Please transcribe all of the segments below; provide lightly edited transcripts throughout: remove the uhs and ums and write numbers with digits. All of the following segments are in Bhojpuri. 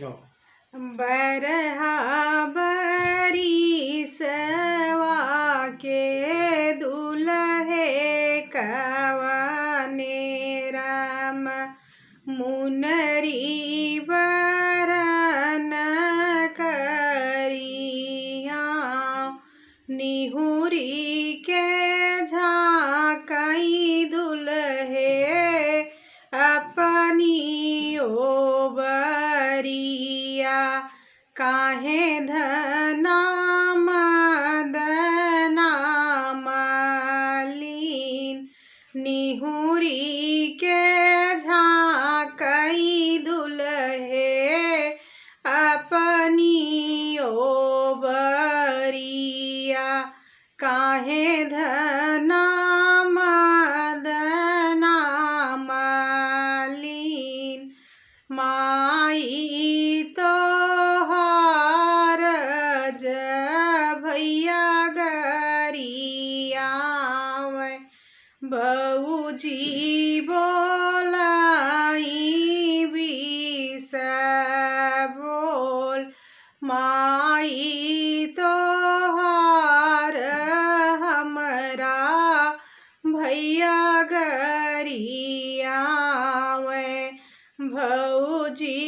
जाओ। बरहा बरिसवा के दुल्हे कवने राम मुनरी बरन करिया निहुरी के झाँकई दुल्हे अपनी ओबरिया काहे धना मदना मालिन निहुरी के झाँकई दुल्हे अपनी ओबरिया काहे धना मदना मालिन माई तोहार भैया गरियावै बऊजी बोलाई बिस बोल माई तोहार हमरा भैया गरियावै भौजी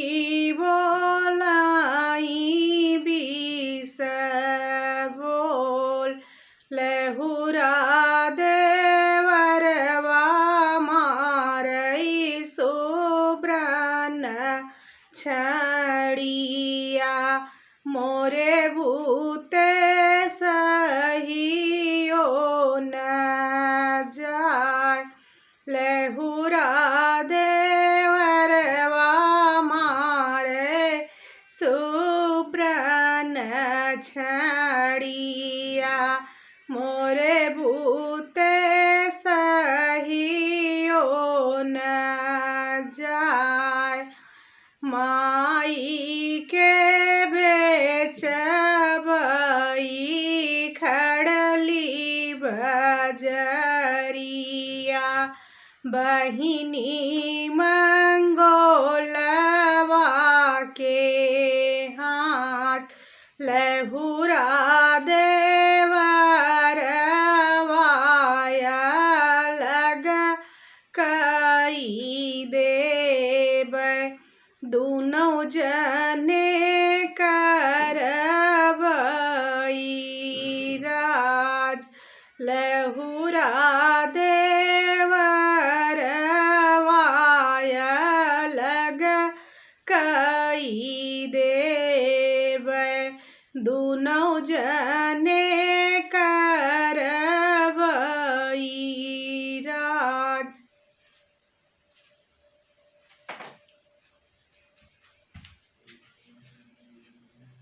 बोलाई बिस बोल लहुरा देवरवा मारई सुब्रन छड़िया मोरे भूते सहियो न जाय लहुरा देवरवा मारे सुब्रन छड़िया मोरे भूते सहियो न जाय माई के बेचबई खड़ली बजरिया बहिनी मंगोलवा के हाथ लहुरा देवरवाया लग कई देबै दुनों जने करबई राज लहुरा देवरवाया लग कई देबै दुनों जने कर